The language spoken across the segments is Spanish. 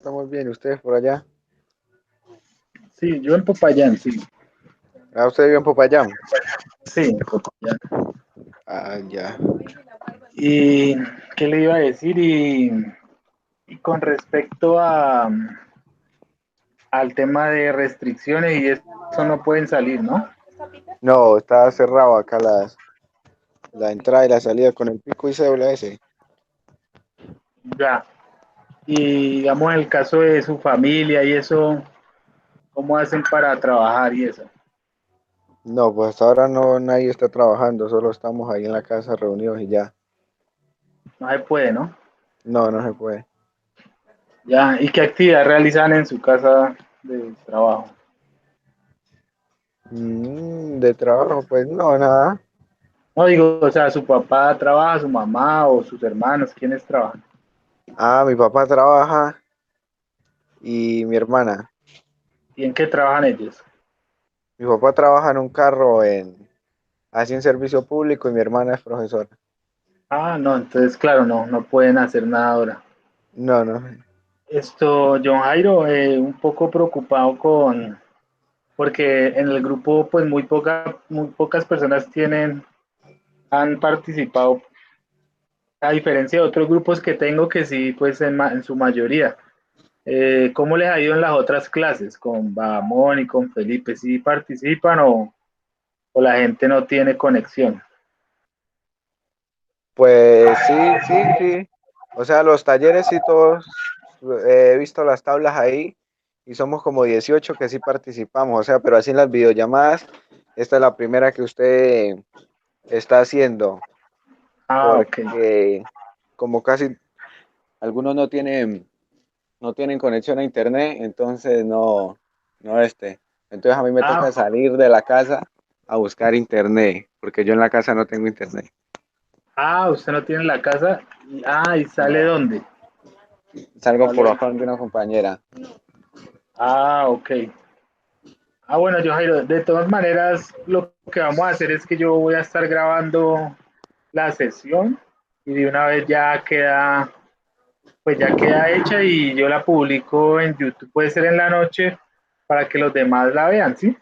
Estamos bien, ¿y ustedes por allá? Sí, yo en Popayán, sí. Ah, ¿usted vive en Popayán? Sí, en Popayán. Ah, ya. ¿Y qué le iba a decir? Y con respecto al tema de restricciones y eso no pueden salir, ¿no? No, está cerrado acá la entrada y la salida con el pico y cédula ese. Ya. Y digamos, en el caso de su familia y eso, ¿cómo hacen para trabajar y eso? No, pues hasta ahora no nadie está trabajando, solo estamos ahí en la casa reunidos y ya. No se puede, ¿no? No, no se puede. Ya. ¿Y qué actividad realizan en su casa de trabajo? De trabajo, pues no, nada. No digo, o sea, su papá trabaja, su mamá o sus hermanos, ¿quiénes trabajan? Ah, mi papá trabaja y mi hermana. ¿Y en qué trabajan ellos? Mi papá trabaja en un carro así en servicio público y mi hermana es profesora. Ah, no, entonces, claro, no pueden hacer nada ahora. No, no. John Jairo, un poco preocupado porque en el grupo, pues muy pocas personas han participado, a diferencia de otros grupos que tengo que sí, pues en su mayoría. ¿Cómo les ha ido en las otras clases? ¿Con Bamón y con Felipe? ¿Sí participan o la gente no tiene conexión? Pues sí, sí, sí. O sea, los talleres sí todos, he visto las tablas ahí y somos como 18 que sí participamos. O sea, pero así en las videollamadas, esta es la primera que usted está haciendo, Ah, ok. porque como casi algunos no tienen conexión a internet, entonces no. Entonces a mí me toca Ah, salir de la casa a buscar internet, porque yo en la casa no tengo internet. usted no tiene la casa. ¿Y sale No. dónde? Salgo por Sale. afán de una compañera. Ok. Bueno, yo Jairo, de todas maneras, lo que vamos a hacer es que yo voy a estar grabando la sesión y de una vez pues ya queda hecha y yo la publico en YouTube, puede ser en la noche para que los demás la vean, ¿sí?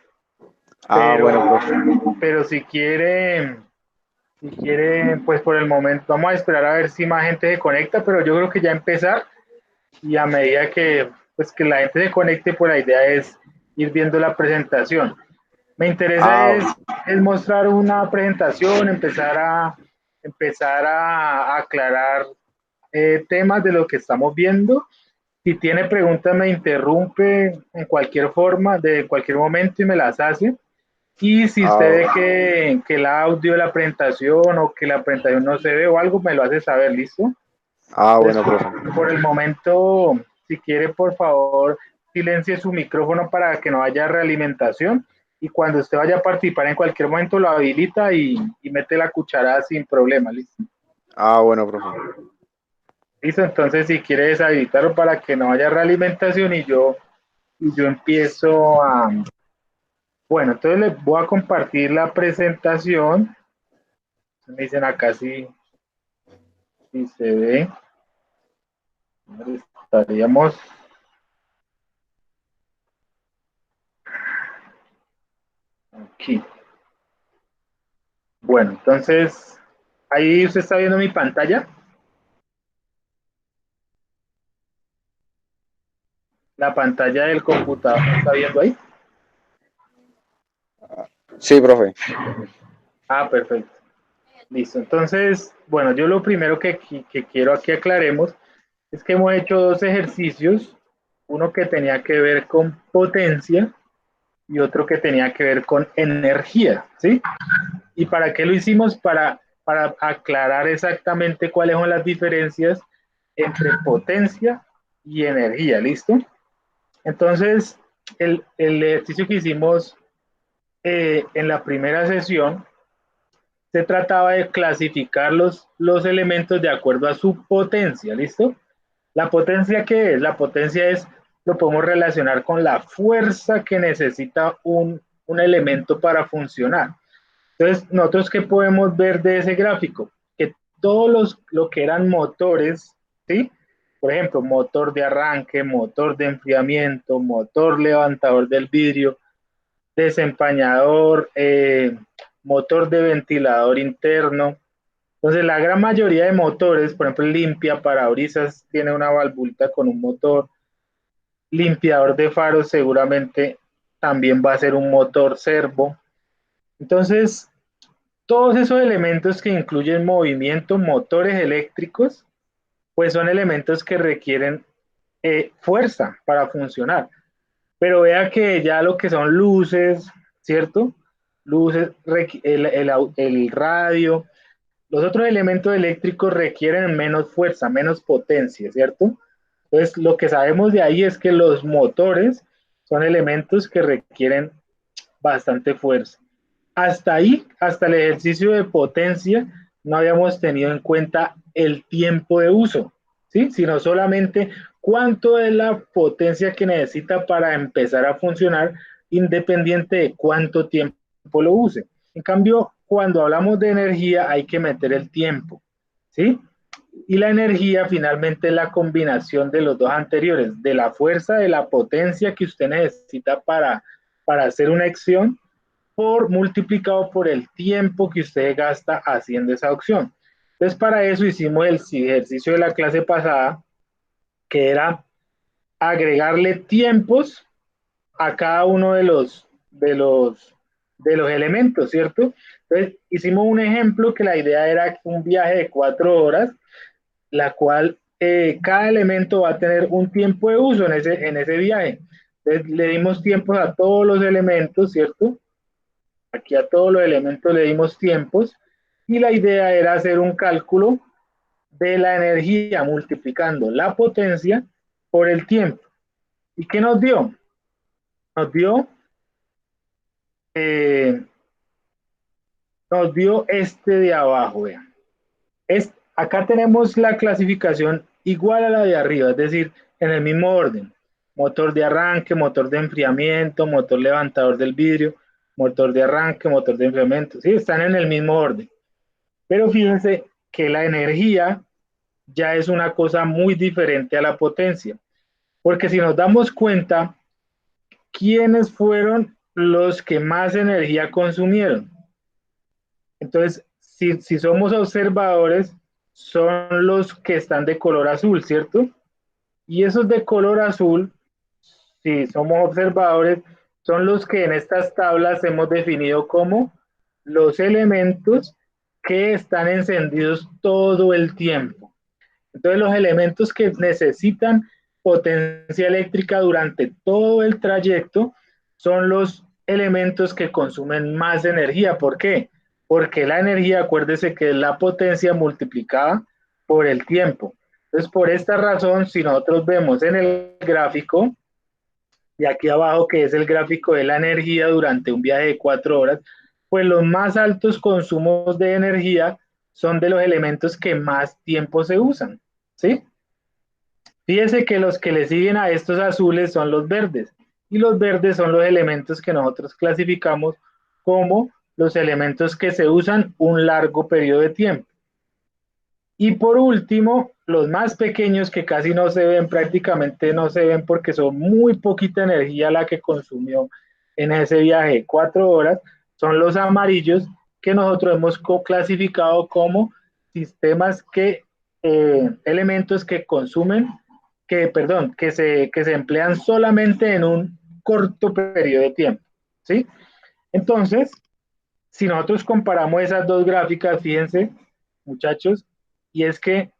Ah, Pero, bueno, profe. pero si quieren, pues por el momento vamos a esperar a ver si más gente se conecta, pero yo creo que ya empezar y a medida pues que la gente se conecte, pues la idea es ir viendo la presentación. Me interesa Ah, es mostrar una presentación, empezar a aclarar temas de lo que estamos viendo. Si tiene preguntas, me interrumpe en cualquier forma, de cualquier momento y me las hace. Y si usted ah, ve que el audio de la presentación o que la presentación no se ve o algo, me lo hace saber, ¿listo? bueno, Entonces, profe. por el momento, si quiere, por favor, silencie su micrófono para que no haya realimentación. Y cuando usted vaya a participar en cualquier momento, lo habilita y mete la cuchara sin problema. ¿Listo? Ah, bueno, profe. ¿Listo? Entonces, si quiere deshabilitarlo para que no haya realimentación y yo empiezo a... Bueno, entonces les voy a compartir la presentación. Me dicen acá si se ve. Estaríamos aquí. Bueno, entonces, ahí usted está viendo mi pantalla, la pantalla del computador, ¿la está viendo ahí? Sí, profe. Perfecto. Listo. Entonces, bueno, yo lo primero que quiero aquí aclaremos es que hemos hecho dos ejercicios, uno que tenía que ver con potencia y otro que tenía que ver con energía, ¿sí? ¿Y para qué lo hicimos? Para aclarar exactamente cuáles son las diferencias entre potencia y energía, ¿listo? Entonces, el ejercicio que hicimos en la primera sesión se trataba de clasificar los elementos de acuerdo a su potencia, ¿listo? ¿La potencia qué es? La potencia lo podemos relacionar con la fuerza que necesita un elemento para funcionar. Entonces, nosotros qué podemos ver de ese gráfico? Que lo que eran motores, ¿sí? Por ejemplo, motor de arranque, motor de enfriamiento, motor levantador del vidrio, desempañador, motor de ventilador interno. Entonces, la gran mayoría de motores, por ejemplo, limpia parabrisas tiene una valvulita con un motor, limpiador de faros seguramente también va a ser un motor servo. Entonces, todos esos elementos que incluyen movimiento, motores eléctricos, pues son elementos que requieren fuerza para funcionar. Pero vea que ya lo que son luces, ¿cierto? Luces, el radio, los otros elementos eléctricos requieren menos fuerza, menos potencia, ¿cierto? Entonces, lo que sabemos de ahí es que los motores son elementos que requieren bastante fuerza. Hasta ahí, hasta el ejercicio de potencia, no habíamos tenido en cuenta el tiempo de uso, ¿sí? Sino solamente cuánto es la potencia que necesita para empezar a funcionar, independiente de cuánto tiempo lo use. En cambio, cuando hablamos de energía, hay que meter el tiempo, ¿sí? Y la energía finalmente es la combinación de los dos anteriores, de la fuerza, de la potencia que usted necesita para hacer una acción, por multiplicado por el tiempo que usted gasta haciendo esa opción. Entonces, para eso hicimos el ejercicio de la clase pasada, que era agregarle tiempos a cada uno de los elementos, ¿cierto? Entonces, hicimos un ejemplo que la idea era un viaje de 4 horas, la cual cada elemento va a tener un tiempo de uso en ese viaje. Entonces, le dimos tiempos a todos los elementos, ¿cierto? Aquí a todos los elementos le dimos tiempos y la idea era hacer un cálculo de la energía multiplicando la potencia por el tiempo. ¿Y qué nos dio? Nos dio, eh, nos dio este de abajo. Vean. Acá tenemos la clasificación igual a la de arriba, es decir, en el mismo orden. Motor de arranque, motor de enfriamiento, motor levantador del vidrio, motor de arranque, motor de enfriamiento. Sí, están en el mismo orden. Pero fíjense que la energía ya es una cosa muy diferente a la potencia, porque si nos damos cuenta, ¿quiénes fueron los que más energía consumieron? Entonces, si somos observadores, son los que están de color azul, ¿cierto? Y esos de color azul, si somos observadores, son los que en estas tablas hemos definido como los elementos que están encendidos todo el tiempo. Entonces, los elementos que necesitan potencia eléctrica durante todo el trayecto son los elementos que consumen más energía. ¿Por qué? Porque la energía, acuérdese que es la potencia multiplicada por el tiempo. Entonces, por esta razón, si nosotros vemos en el gráfico, y aquí abajo, que es el gráfico de la energía durante un viaje de 4 horas, pues los más altos consumos de energía son de los elementos que más tiempo se usan, ¿sí? Fíjese que los que le siguen a estos azules son los verdes, y los verdes son los elementos que nosotros clasificamos como los elementos que se usan un largo periodo de tiempo. Y por último, los más pequeños que casi no se ven, prácticamente no se ven porque son muy poquita energía la que consumió en ese viaje 4 horas, son los amarillos que nosotros hemos clasificado como sistemas elementos que consumen, que se emplean solamente en un corto periodo de tiempo, ¿sí? Entonces, si nosotros comparamos esas dos gráficas, fíjense, muchachos, y es que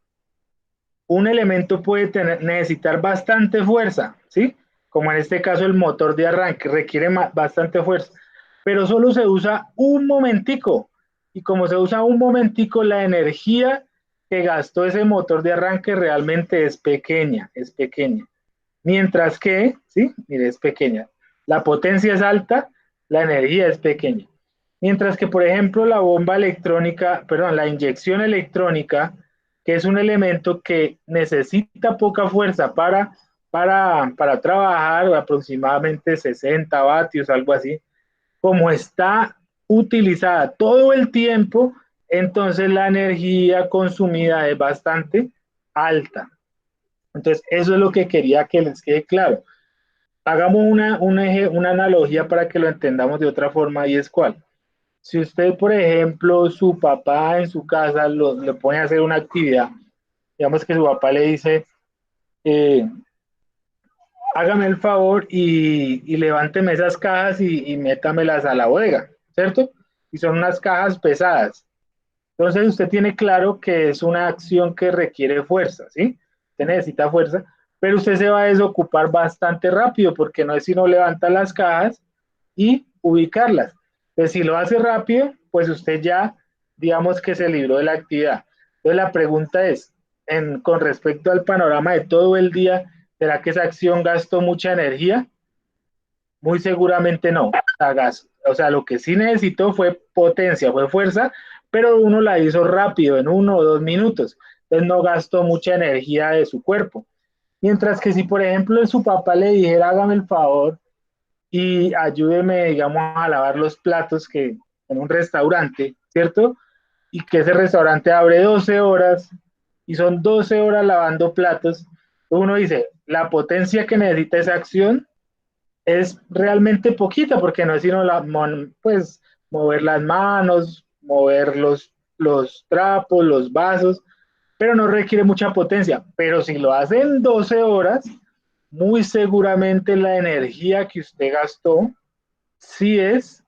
un elemento puede necesitar bastante fuerza, ¿sí? Como en este caso el motor de arranque requiere bastante fuerza, pero solo se usa un momentico, y como se usa un momentico, la energía que gastó ese motor de arranque realmente es pequeña, es pequeña. Mientras que, ¿sí? Mire, es pequeña. La potencia es alta, la energía es pequeña. Mientras que, por ejemplo, la bomba electrónica, perdón, la inyección electrónica, que es un elemento que necesita poca fuerza para trabajar, aproximadamente 60 vatios, algo así, como está utilizada todo el tiempo, entonces la energía consumida es bastante alta. Entonces, eso es lo que quería que les quede claro. Hagamos una analogía para que lo entendamos de otra forma y es cuál. Si usted, por ejemplo, su papá en su casa le pone a hacer una actividad, digamos que su papá le dice, eh, hágame el favor y levánteme esas cajas y métamelas a la bodega, ¿cierto? Y son unas cajas pesadas. Entonces usted tiene claro que es una acción que requiere fuerza, ¿sí? Usted necesita fuerza, pero usted se va a desocupar bastante rápido porque no es sino levantar las cajas y ubicarlas. Entonces, si lo hace rápido, pues usted ya, digamos que se libró de la actividad. Entonces, la pregunta es, con respecto al panorama de todo el día, ¿será que esa acción gastó mucha energía? Muy seguramente no. O sea, lo que sí necesitó fue potencia, fue fuerza, pero uno la hizo rápido, en 1 o 2 minutos. Entonces no gastó mucha energía de su cuerpo. Mientras que si, por ejemplo, su papá le dijera, hágame el favor y ayúdeme, digamos, a lavar los platos que en un restaurante, ¿cierto? Y que ese restaurante abre 12 horas y son 12 horas lavando platos, uno dice, la potencia que necesita esa acción es realmente poquita, porque no es sino pues, mover las manos, mover los trapos, los vasos, pero no requiere mucha potencia. Pero si lo hace en 12 horas, muy seguramente la energía que usted gastó sí es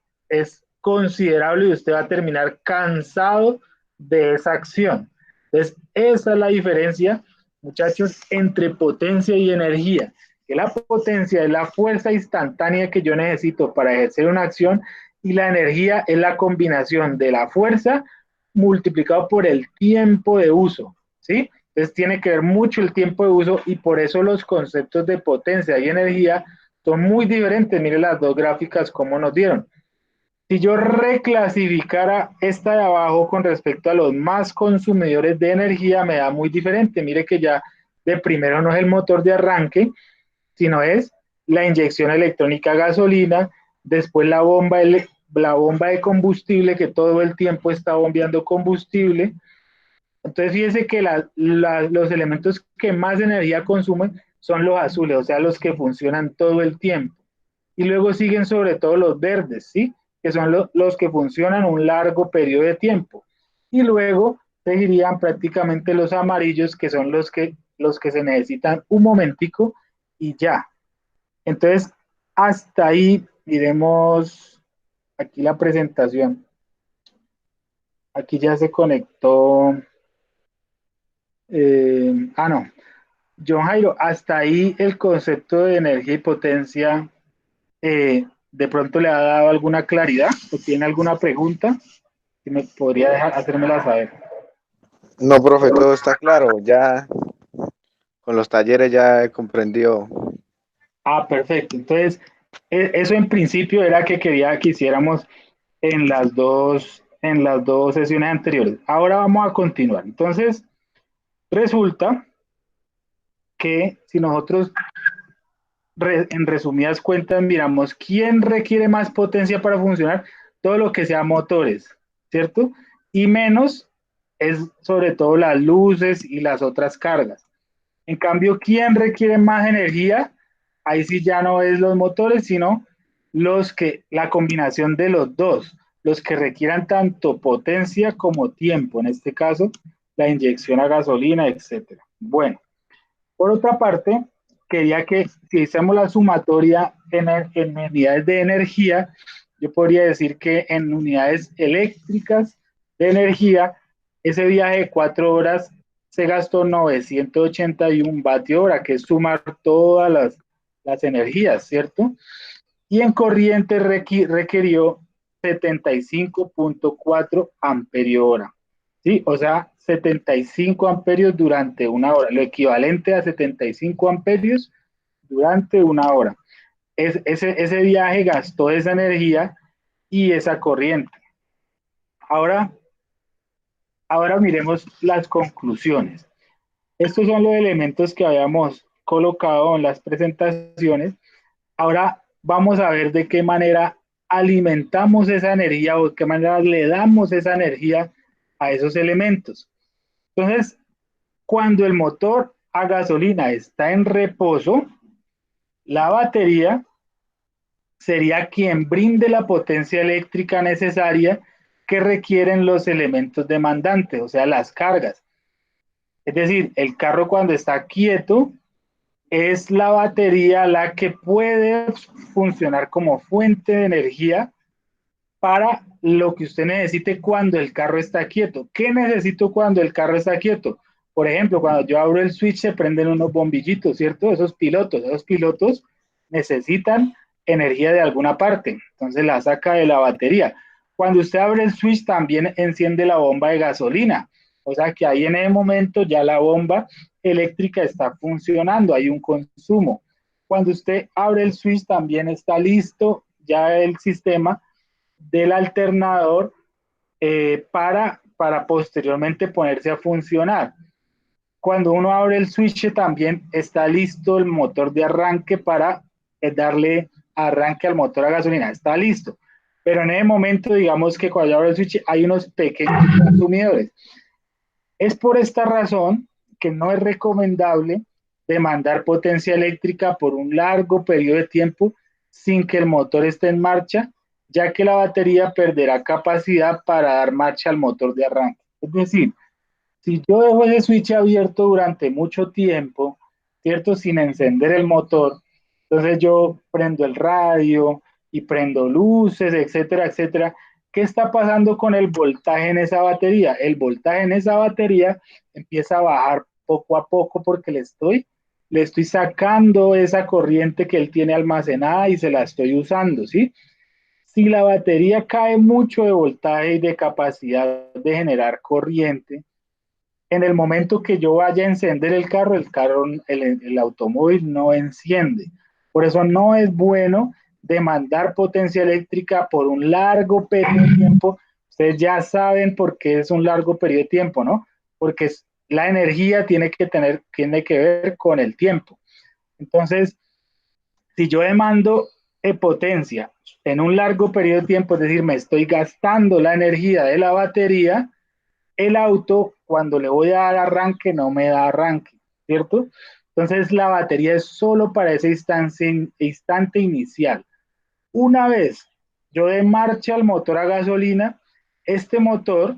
considerable y usted va a terminar cansado de esa acción. Entonces, esa es la diferencia, muchachos, entre potencia y energía. Que la potencia es la fuerza instantánea que yo necesito para ejercer una acción y la energía es la combinación de la fuerza multiplicado por el tiempo de uso, ¿sí? Entonces tiene que ver mucho el tiempo de uso y por eso los conceptos de potencia y energía son muy diferentes. Mire las dos gráficas cómo nos dieron. Si yo reclasificara esta de abajo con respecto a los más consumidores de energía, me da muy diferente. Mire que ya de primero no es el motor de arranque, sino es la inyección electrónica a gasolina, después la bomba de combustible que todo el tiempo está bombeando combustible. Entonces fíjense que los elementos que más energía consumen son los azules, o sea, los que funcionan todo el tiempo. Y luego siguen sobre todo los verdes, ¿sí? Que son los que funcionan un largo periodo de tiempo. Y luego seguirían prácticamente los amarillos, que son los que se necesitan un momentico y ya. Entonces, hasta ahí miremos aquí la presentación. Aquí ya se conectó. No. John Jairo, hasta ahí el concepto de energía y potencia, de pronto le ha dado alguna claridad o tiene alguna pregunta que me podría dejar hacérmela saber. No, profe, todo está claro. Ya con los talleres ya he comprendido. Perfecto. Entonces, eso en principio era que quería que hiciéramos en las dos sesiones anteriores. Ahora vamos a continuar. Entonces, resulta que si nosotros en resumidas cuentas miramos quién requiere más potencia para funcionar, todo lo que sea motores, ¿cierto? Y menos es sobre todo las luces y las otras cargas. En cambio, ¿quién requiere más energía? Ahí sí ya no es los motores, sino la combinación de los dos, los que requieran tanto potencia como tiempo, en este caso, la inyección a gasolina, etcétera. Bueno, por otra parte, quería que si hacemos la sumatoria en unidades de energía, yo podría decir que en unidades eléctricas de energía, ese viaje de 4 horas se gastó 981 vatios hora, que es sumar todas las energías, ¿cierto? Y en corriente requirió 75.4 amperios hora, ¿sí? O sea, 75 amperios durante una hora, lo equivalente a 75 amperios durante una hora. Ese viaje gastó esa energía y esa corriente. Ahora, ahora miremos las conclusiones. Estos son los elementos que habíamos colocado en las presentaciones. Ahora vamos a ver de qué manera alimentamos esa energía o de qué manera le damos esa energía a esos elementos. Entonces, cuando el motor a gasolina está en reposo, la batería sería quien brinde la potencia eléctrica necesaria que requieren los elementos demandantes, o sea, las cargas. Es decir, el carro cuando está quieto es la batería la que puede funcionar como fuente de energía para lo que usted necesite cuando el carro está quieto. ¿Qué necesito cuando el carro está quieto? Por ejemplo, cuando yo abro el switch se prenden unos bombillitos, ¿cierto? Esos pilotos necesitan energía de alguna parte, entonces la saca de la batería. Cuando usted abre el switch también enciende la bomba de gasolina, o sea que ahí en el momento ya la bomba eléctrica está funcionando, hay un consumo. Cuando usted abre el switch también está listo ya el sistema del alternador para posteriormente ponerse a funcionar. Cuando uno abre el switch también está listo el motor de arranque para darle arranque al motor a gasolina, está listo. Pero en ese momento, digamos que cuando abre el switch hay unos pequeños consumidores. Es por esta razón que no es recomendable demandar potencia eléctrica por un largo periodo de tiempo sin que el motor esté en marcha, ya que la batería perderá capacidad para dar marcha al motor de arranque. Es decir, si yo dejo ese switch abierto durante mucho tiempo, ¿cierto? Sin encender el motor, entonces yo prendo el radio y prendo luces, etcétera, etcétera. ¿Qué está pasando con el voltaje en esa batería? El voltaje en esa batería empieza a bajar poco a poco porque le estoy sacando esa corriente que él tiene almacenada y se la estoy usando, ¿sí? Si la batería cae mucho de voltaje y de capacidad de generar corriente, en el momento que yo vaya a encender el automóvil no enciende. Por eso no es bueno demandar potencia eléctrica por un largo periodo de tiempo. Ustedes ya saben por qué es un largo periodo de tiempo, ¿no? Porque la energía tiene que ver con el tiempo. Entonces, si yo demando potencia en un largo periodo de tiempo, es decir, me estoy gastando la energía de la batería, el auto cuando le voy a dar arranque no me da arranque, ¿cierto? Entonces la batería es solo para ese instante inicial. Una vez yo dé marcha al motor a gasolina, este motor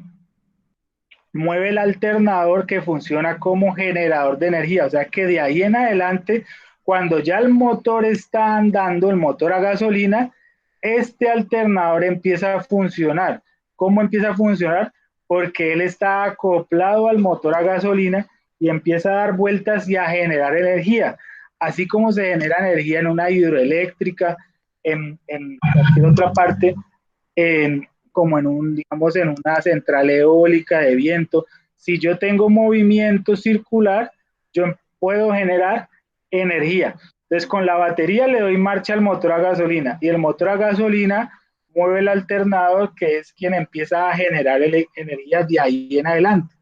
mueve el alternador que funciona como generador de energía, o sea que de ahí en adelante, cuando ya el motor está andando, el motor a gasolina, este alternador empieza a funcionar. ¿Cómo empieza a funcionar? Porque él está acoplado al motor a gasolina y empieza a dar vueltas y a generar energía, así como se genera energía en una hidroeléctrica, en cualquier otra parte, como digamos, en una central eólica de viento. Si yo tengo movimiento circular, yo puedo generar energía. Entonces, con la batería le doy marcha al motor a gasolina y el motor a gasolina mueve el alternador, que es quien empieza a generar energía de ahí en adelante.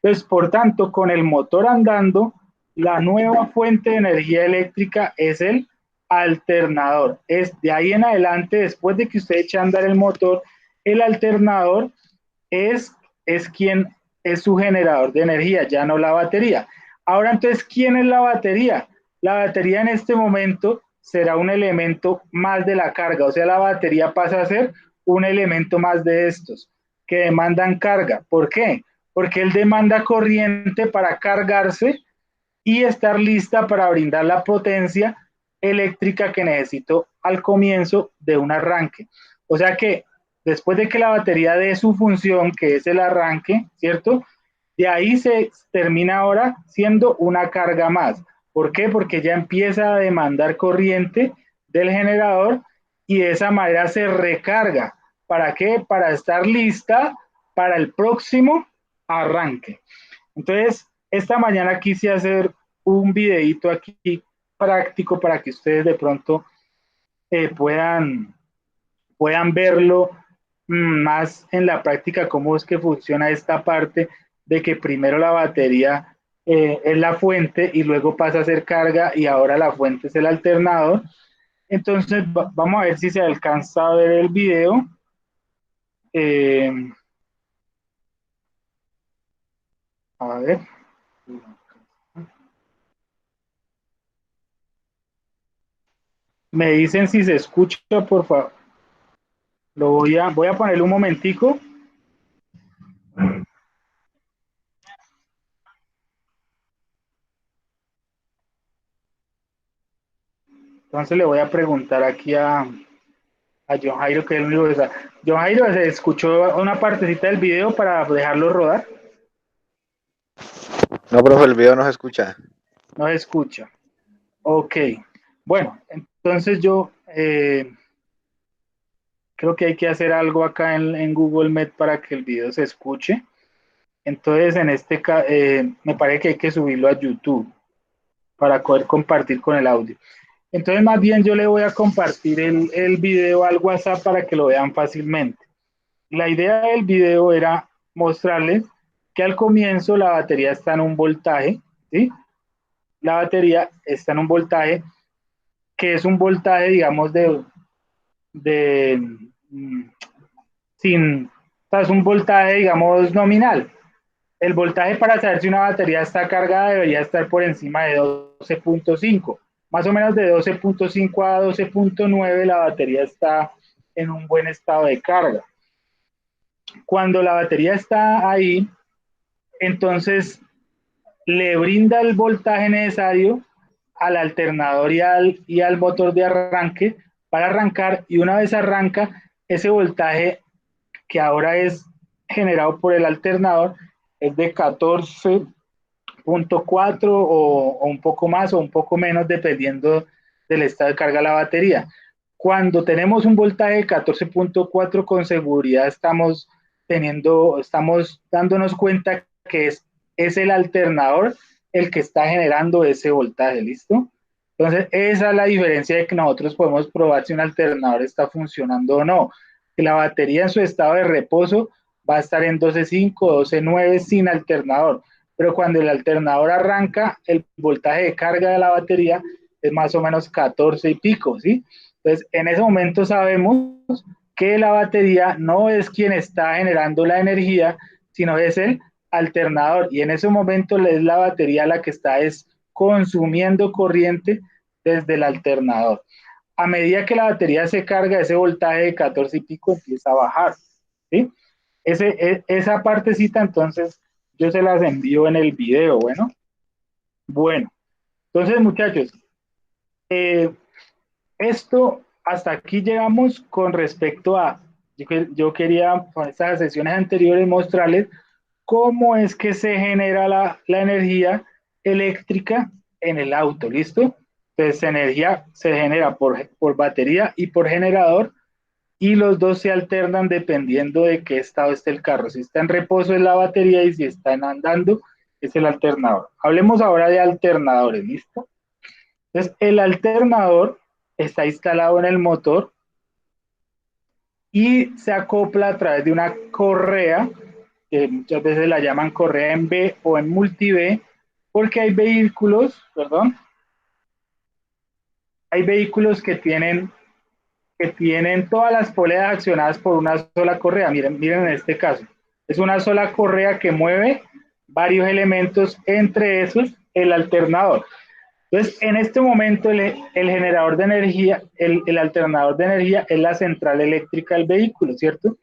Entonces, por tanto, con el motor andando, la nueva fuente de energía eléctrica es el alternador. Es de ahí en adelante, después de que usted eche a andar el motor, el alternador es, es quien es su generador de energía, ya no la batería. Ahora, entonces, ¿quién es la batería? La batería en este momento será un elemento más de la carga, o sea, la batería pasa a ser un elemento más de estos que demandan carga. ¿Por qué? Porque él demanda corriente para cargarse y estar lista para brindar la potencia eléctrica que necesito al comienzo de un arranque. O sea que después de que la batería dé su función, que es el arranque, ¿cierto? De ahí se termina ahora siendo una carga más. ¿Por qué? Porque ya empieza a demandar corriente del generador y de esa manera se recarga. ¿Para qué? Para estar lista para el próximo arranque. Entonces, esta mañana quise hacer un videito aquí práctico para que ustedes de pronto puedan verlo más en la práctica, cómo es que funciona esta parte de que primero la batería es la fuente y luego pasa a ser carga y ahora la fuente es el alternador. Entonces, vamos a ver si se alcanza a ver el video. Eh, a ver. Me dicen si se escucha, por favor. Voy a ponerle un momentico. Entonces le voy a preguntar aquí a John Jairo, que es el único que está. John Jairo, ¿se escuchó una partecita del video para dejarlo rodar? No, profe, el video no se escucha. No se escucha. Ok. Bueno, entonces yo creo que hay que hacer algo acá en Google Meet para que el video se escuche. Entonces, en este caso, me parece que hay que subirlo a YouTube para poder compartir con el audio. Entonces, más bien yo le voy a compartir el video al WhatsApp para que lo vean fácilmente. La idea del video era mostrarles que al comienzo la batería está en un voltaje, ¿sí? La batería está en un voltaje que es un voltaje, digamos, de sin, o sea, es un voltaje, digamos, nominal. El voltaje para saber si una batería está cargada debería estar por encima de 12.5. Más o menos de 12.5 a 12.9 la batería está en un buen estado de carga. Cuando la batería está ahí, entonces le brinda el voltaje necesario al alternador y al motor de arranque para arrancar, y una vez arranca, ese voltaje que ahora es generado por el alternador es de 14.4 o un poco más o un poco menos dependiendo del estado de carga de la batería. Cuando tenemos un voltaje de 14.4 con seguridad estamos dándonos cuenta que es el alternador el que está generando ese voltaje, ¿listo? Entonces, esa es la diferencia de que nosotros podemos probar si un alternador está funcionando o no. Que la batería en su estado de reposo va a estar en 12.5, 12.9 sin alternador, pero cuando el alternador arranca, el voltaje de carga de la batería es más o menos 14 y pico, ¿sí? Entonces, en ese momento sabemos que la batería no es quien está generando la energía, sino es el alternador, y en ese momento es la batería la que está consumiendo corriente desde el alternador. A medida que la batería se carga, ese voltaje de 14 y pico empieza a bajar, ¿sí? Esa partecita, entonces, yo se las envío en el video, bueno, entonces, muchachos, eh, esto, hasta aquí llegamos con respecto a, yo quería con estas sesiones anteriores mostrarles cómo es que se genera la energía eléctrica en el auto, ¿listo? Entonces, energía se genera por batería y por generador, y los dos se alternan dependiendo de qué estado esté el carro. Si está en reposo es la batería y si está andando es el alternador. Hablemos ahora de alternadores, ¿listo? Entonces, el alternador está instalado en el motor y se acopla a través de una correa, que muchas veces la llaman correa en B o en multi-B, porque hay vehículos que tienen todas las poleas accionadas por una sola correa. Miren en este caso. Es una sola correa que mueve varios elementos, entre esos el alternador. Entonces, en este momento, el generador de energía, el alternador de energía es la central eléctrica del vehículo, ¿cierto?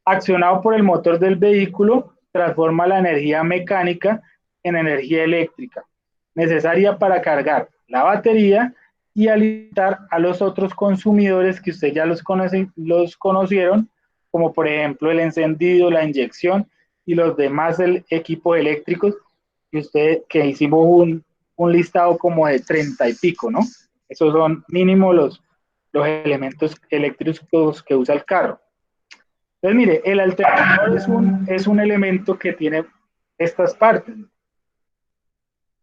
Accionado por el motor del vehículo, transforma la energía mecánica en energía eléctrica, necesaria para cargar la batería y alimentar a los otros consumidores que usted ya los conocieron, como por ejemplo el encendido, la inyección y los demás equipos eléctricos que hicimos un listado como de 30 y pico, ¿no? Esos son mínimo los elementos eléctricos que usa el carro. Entonces, mire, el alternador es un elemento que tiene estas partes.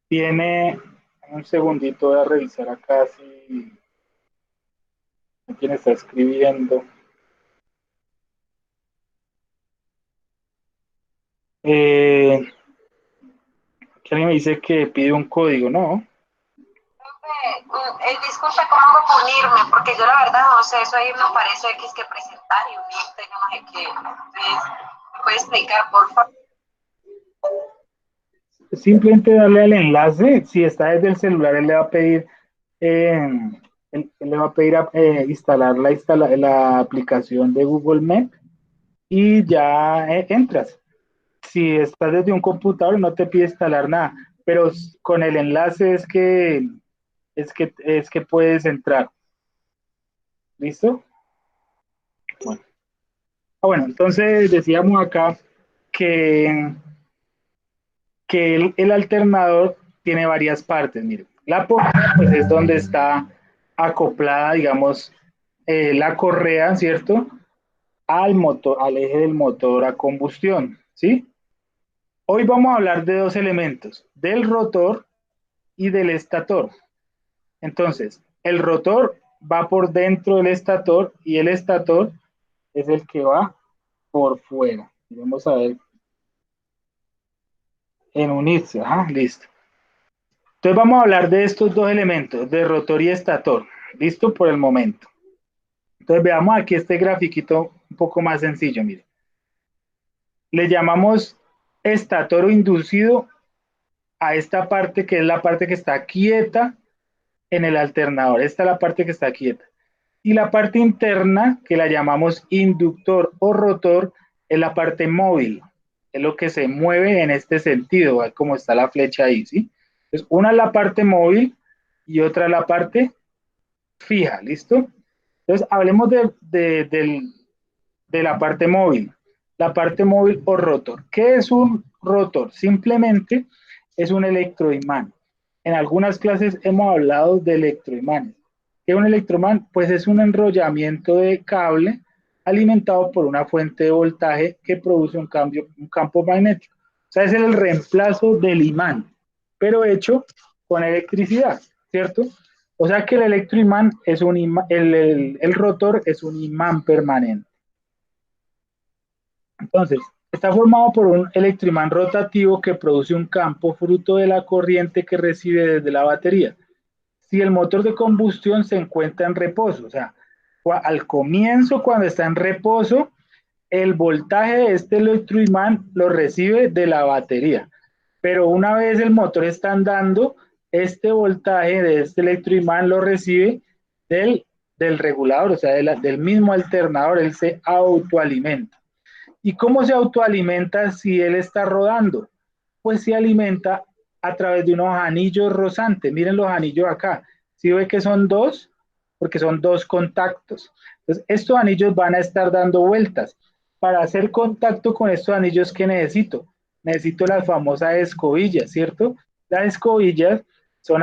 Tiene, un segundito, voy a revisar acá si quién está escribiendo. Eh, que alguien me dice que pide un código, ¿no? Disculpe, ¿cómo hago para unirme? Porque yo la verdad no sé, eso ahí me parece que es que presentar y unirte, yo no sé qué. Entonces, ¿me puede explicar, por favor? Simplemente darle al enlace, si está desde el celular, él le va a pedir, él le va a pedir instalar la aplicación de Google Maps y ya entras. Si estás desde un computador no te pide instalar nada, pero con el enlace es que puedes entrar. ¿Listo? Bueno. Bueno, entonces decíamos acá que, que el alternador tiene varias partes. Miren, la punta pues es donde está acoplada, digamos, la correa, ¿cierto? Al motor, al eje del motor a combustión, ¿sí? Hoy vamos a hablar de dos elementos, del rotor y del estator. Entonces, el rotor va por dentro del estator y el estator es el que va por fuera. Vamos a ver en unirse. Ajá, listo. Entonces vamos a hablar de estos dos elementos, de rotor y estator. Listo por el momento. Entonces veamos aquí este grafiquito un poco más sencillo, mire. Le llamamos estator o inducido a esta parte que es la parte que está quieta en el alternador. Esta es la parte que está quieta. Y la parte interna, que la llamamos inductor o rotor, es la parte móvil. Es lo que se mueve en este sentido, como está la flecha ahí, ¿sí? Entonces, una es la parte móvil y otra es la parte fija, ¿listo? Entonces, hablemos de la parte móvil. La parte móvil o rotor. ¿Qué es un rotor? Simplemente es un electroimán. En algunas clases hemos hablado de electroimanes. ¿Qué es un electroimán? Pues es un enrollamiento de cable alimentado por una fuente de voltaje que produce un campo magnético. O sea, es el reemplazo del imán, pero hecho con electricidad, ¿cierto? O sea que el electroimán es un imán, el rotor es un imán permanente. Entonces, está formado por un electroimán rotativo que produce un campo fruto de la corriente que recibe desde la batería. Si el motor de combustión se encuentra en reposo, o sea, al comienzo, cuando está en reposo, el voltaje de este electroimán lo recibe de la batería. Pero una vez el motor está andando, este voltaje de este electroimán lo recibe del regulador, o sea, del mismo alternador, él se autoalimenta. ¿Y cómo se autoalimenta si él está rodando? Pues se alimenta a través de unos anillos rosantes. Miren los anillos acá. ¿Sí ve que son dos? Porque son dos contactos. Entonces, estos anillos van a estar dando vueltas. Para hacer contacto con estos anillos, ¿qué necesito? Necesito las famosas escobillas, ¿cierto? Las escobillas son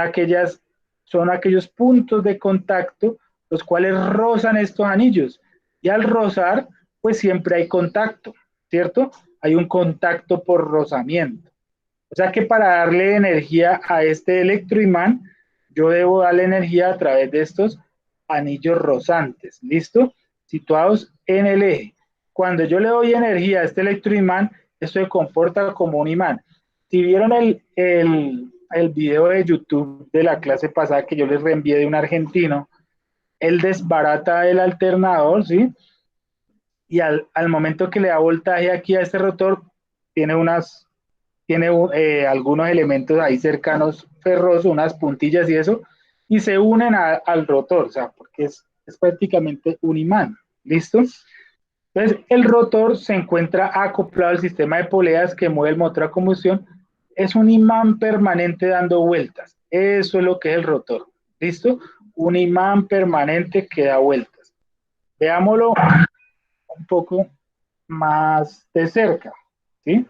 aquellos puntos de contacto los cuales rozan estos anillos. Y al rozar, pues siempre hay contacto, ¿cierto? Hay un contacto por rozamiento. O sea que para darle energía a este electroimán, yo debo darle energía a través de estos anillos rozantes, ¿listo? Situados en el eje. Cuando yo le doy energía a este electroimán, esto se comporta como un imán. Si vieron el video de YouTube de la clase pasada que yo les reenvié de un argentino, él desbarata el alternador, ¿sí? Y al momento que le da voltaje aquí a este rotor, tiene algunos elementos ahí cercanos ferrosos, unas puntillas y eso, y se unen al rotor, o sea, porque es prácticamente un imán, ¿listo? Entonces, el rotor se encuentra acoplado al sistema de poleas que mueve el motor a combustión, es un imán permanente dando vueltas, eso es lo que es el rotor, ¿listo? Un imán permanente que da vueltas. Veámoslo un poco más de cerca, ¿sí?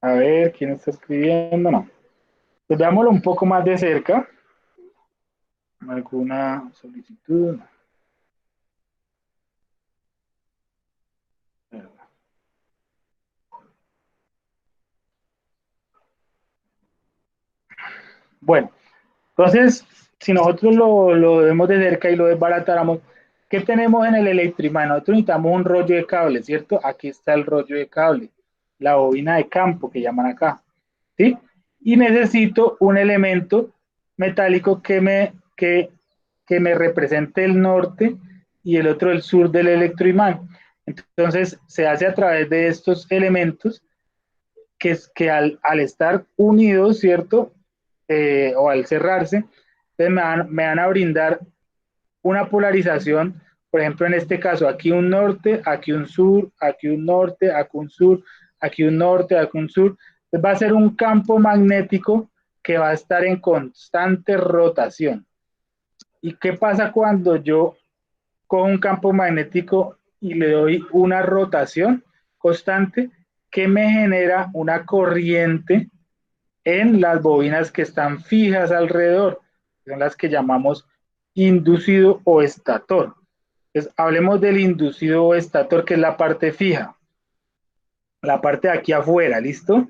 A ver, ¿quién está escribiendo? No. Pues veámoslo un poco más de cerca. ¿Alguna solicitud? Bueno, entonces, si nosotros lo vemos de cerca y lo desbaratáramos, ¿qué tenemos en el electroimán? Nosotros necesitamos un rollo de cable, ¿cierto? Aquí está el rollo de cable, la bobina de campo que llaman acá, ¿sí? Y necesito un elemento metálico que me represente el norte y el otro el sur del electroimán. Entonces, se hace a través de estos elementos que al estar unidos, ¿cierto? O al cerrarse, Entonces me van a brindar una polarización, por ejemplo, en este caso, aquí un norte, aquí un sur, aquí un norte, aquí un sur, aquí un norte, aquí un sur. Entonces va a ser un campo magnético que va a estar en constante rotación. ¿Y qué pasa cuando yo cojo un campo magnético y le doy una rotación constante que me genera una corriente en las bobinas que están fijas alrededor? Son las que llamamos inducido o estator. Entonces, hablemos del inducido o estator, que es la parte fija, la parte de aquí afuera, ¿listo?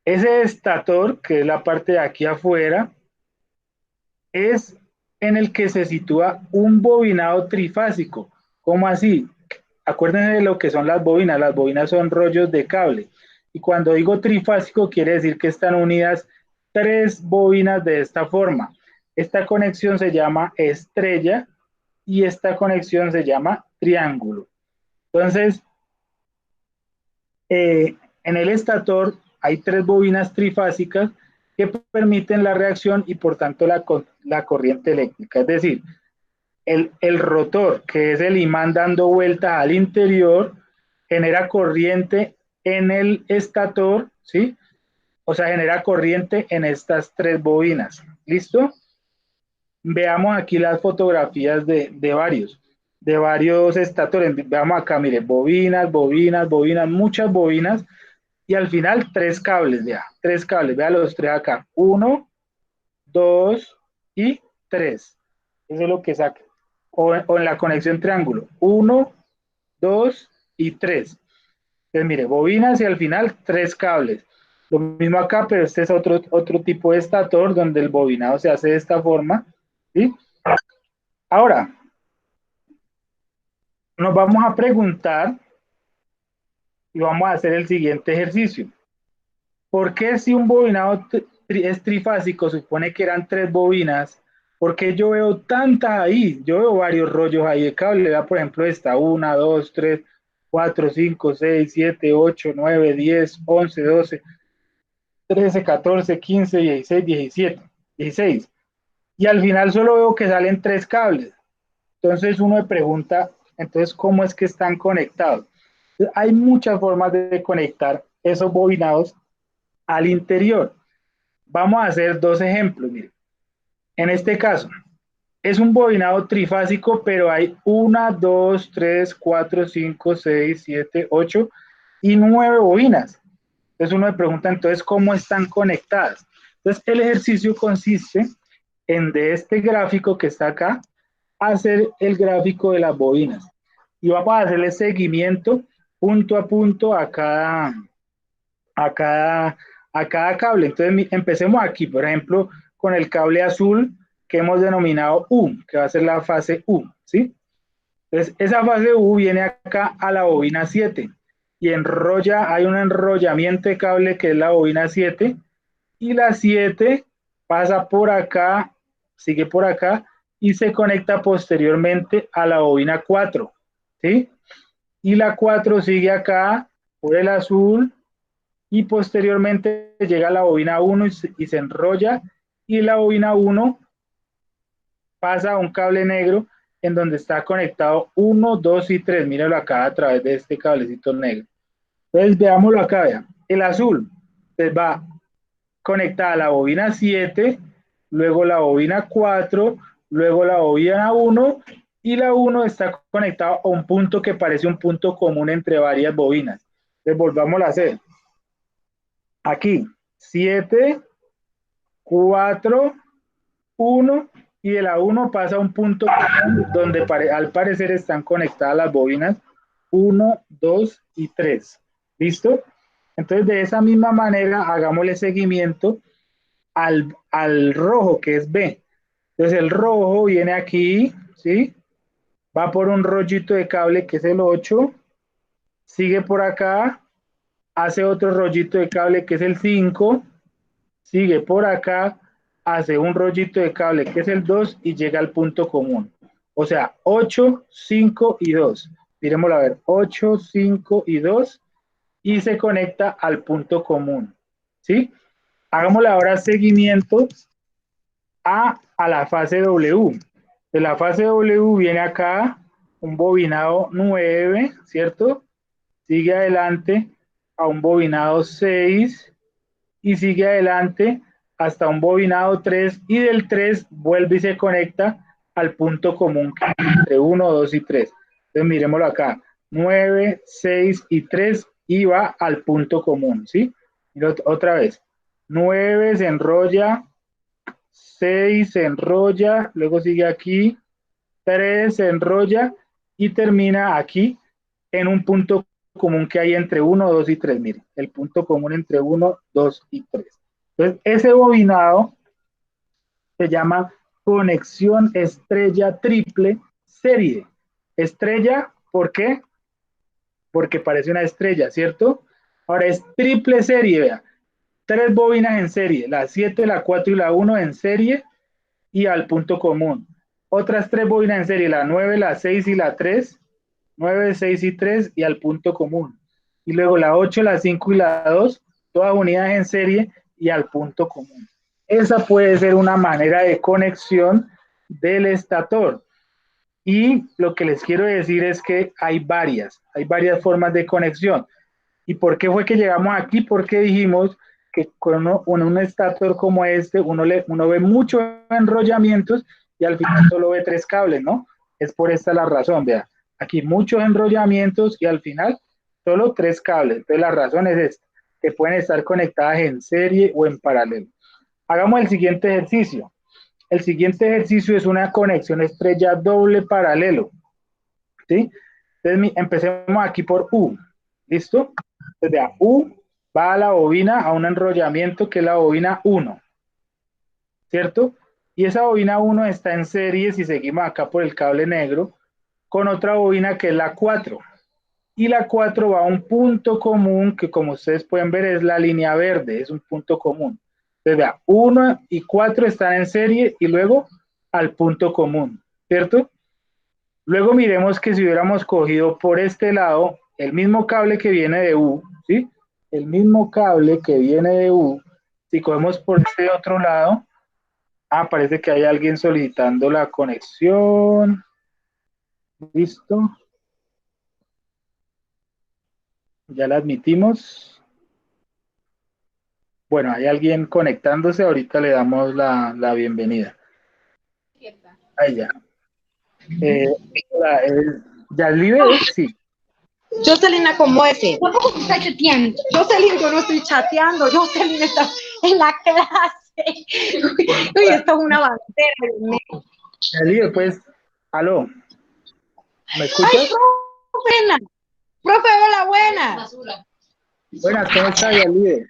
Ese estator, que es la parte de aquí afuera, es en el que se sitúa un bobinado trifásico. ¿Cómo así? Acuérdense de lo que son las bobinas. Las bobinas son rollos de cable. Y cuando digo trifásico, quiere decir que están unidas tres bobinas de esta forma. Esta conexión se llama estrella y esta conexión se llama triángulo. Entonces, en el estator hay tres bobinas trifásicas que permiten la reacción y por tanto la corriente eléctrica. Es decir, el rotor, que es el imán dando vueltas al interior, genera corriente en el estator, ¿sí? O sea, genera corriente en estas tres bobinas. ¿Listo? Veamos aquí las fotografías de varios estatores. Veamos acá, mire, bobinas, bobinas, bobinas, muchas bobinas. Y al final tres cables, vea, tres cables, vea los tres acá. 1, 2 y 3. Eso es lo que saca. O en la conexión triángulo. 1, 2 y 3. Entonces, mire, bobinas y al final tres cables. Lo mismo acá, pero este es otro tipo de estator donde el bobinado se hace de esta forma. ¿Sí? Ahora, nos vamos a preguntar y vamos a hacer el siguiente ejercicio. ¿Por qué si un bobinado es trifásico, supone que eran tres bobinas, por qué yo veo tantas ahí? Yo veo varios rollos ahí de cable. Vea, por ejemplo, esta 1, 2, 3, 4, 5, 6, 7, 8, 9, 10, 11, 12, 13, 14, 15, 16, 17, 16. Y al final solo veo que salen tres cables. Entonces uno me pregunta, entonces, ¿cómo es que están conectados? Hay muchas formas de conectar esos bobinados al interior. Vamos a hacer dos ejemplos. Mire. En este caso, es un bobinado trifásico, pero hay 1, 2, 3, 4, 5, 6, 7, 8 y 9 bobinas. Entonces uno me pregunta, entonces, ¿cómo están conectadas? Entonces, el ejercicio consiste en de este gráfico que está acá, hacer el gráfico de las bobinas. Y vamos a hacerle seguimiento punto a punto a cada, a cada cable. Entonces empecemos aquí, por ejemplo, con el cable azul que hemos denominado U, que va a ser la fase U, ¿sí? Entonces esa fase U viene acá a la bobina 7 y enrolla, hay un enrollamiento de cable que es la bobina 7 y la 7 pasa por acá, sigue por acá y se conecta posteriormente a la bobina 4, ¿sí? Y la 4 sigue acá por el azul y posteriormente llega a la bobina 1 y se enrolla y la bobina 1 pasa a un cable negro en donde está conectado 1, 2 y 3. Míralo acá a través de este cablecito negro. Entonces veámoslo acá, vean. El azul pues va conectada a la bobina 7, luego la bobina 4, luego la bobina 1 y la 1 está conectada a un punto que parece un punto común entre varias bobinas. Entonces volvámoslo a hacer. Aquí, 7, 4, 1 y de la 1 pasa a un punto donde al parecer están conectadas las bobinas 1, 2 y 3. ¿Listo? Entonces de esa misma manera hagámosle seguimiento al rojo que es B. Entonces el rojo viene aquí, ¿sí? Va por un rollito de cable que es el 8, sigue por acá, hace otro rollito de cable que es el 5, sigue por acá, hace un rollito de cable que es el 2 y llega al punto común. O sea, 8, 5 y 2. Miremoslo a ver, 8, 5 y 2 y se conecta al punto común. ¿Sí? Hagámosle ahora seguimiento a la fase W. De la fase W viene acá un bobinado 9, ¿cierto? Sigue adelante a un bobinado 6 y sigue adelante hasta un bobinado 3 y del 3 vuelve y se conecta al punto común entre 1, 2 y 3. Entonces miremoslo acá, 9, 6 y 3 y va al punto común, ¿sí? Mira otra vez, 9 se enrolla, 6 se enrolla, luego sigue aquí, 3 se enrolla y termina aquí en un punto común que hay entre 1, 2 y 3. Miren, el punto común entre 1, 2 y 3. Entonces, ese bobinado se llama conexión estrella triple serie. Estrella, ¿por qué? Porque parece una estrella, ¿cierto? Ahora es triple serie, vea. 3 bobinas en serie, la 7, la 4 y la 1 en serie y al punto común. Otras 3 bobinas en serie, la 9, la 6 y la 3, 9, 6 y 3 y al punto común. Y luego la 8, la 5 y la 2, todas unidas en serie y al punto común. Esa puede ser una manera de conexión del estator. Y lo que les quiero decir es que hay varias formas de conexión. ¿Y por qué fue que llegamos aquí? Porque dijimos que con un estator como este, uno ve muchos enrollamientos y al final solo ve 3 cables, ¿no? Es por esta la razón, vea. Aquí muchos enrollamientos y al final solo 3 cables. Entonces la razón es esta, que pueden estar conectadas en serie o en paralelo. Hagamos el siguiente ejercicio. El siguiente ejercicio es una conexión estrella doble paralelo, ¿sí? Entonces empecemos aquí por U, ¿listo? Desde a U va a la bobina a un enrollamiento que es la bobina 1, ¿cierto? Y esa bobina 1 está en serie, si seguimos acá por el cable negro, con otra bobina que es la 4. Y la 4 va a un punto común que, como ustedes pueden ver, es la línea verde, es un punto común. Entonces, 1 y 4 están en serie y luego al punto común, ¿cierto? Luego miremos que si hubiéramos cogido por este lado el mismo cable que viene de U, ¿sí? El mismo cable que viene de U, si cogemos por este otro lado, parece que hay alguien solicitando la conexión. Listo. Ya la admitimos. Bueno, hay alguien conectándose, ahorita le damos la bienvenida. Ahí ya. ¿Yalibe? Sí. Jocelyn, acomódese. Tampoco está chateando. Jocelyn, yo no estoy chateando. Jocelyn está en la clase. Uy, esto es una bandera. Yalibe, pues, aló. ¿Me escuchas? ¡Ay, profe! Profe, hola, buenas. Buenas, ¿cómo está, Yalibe?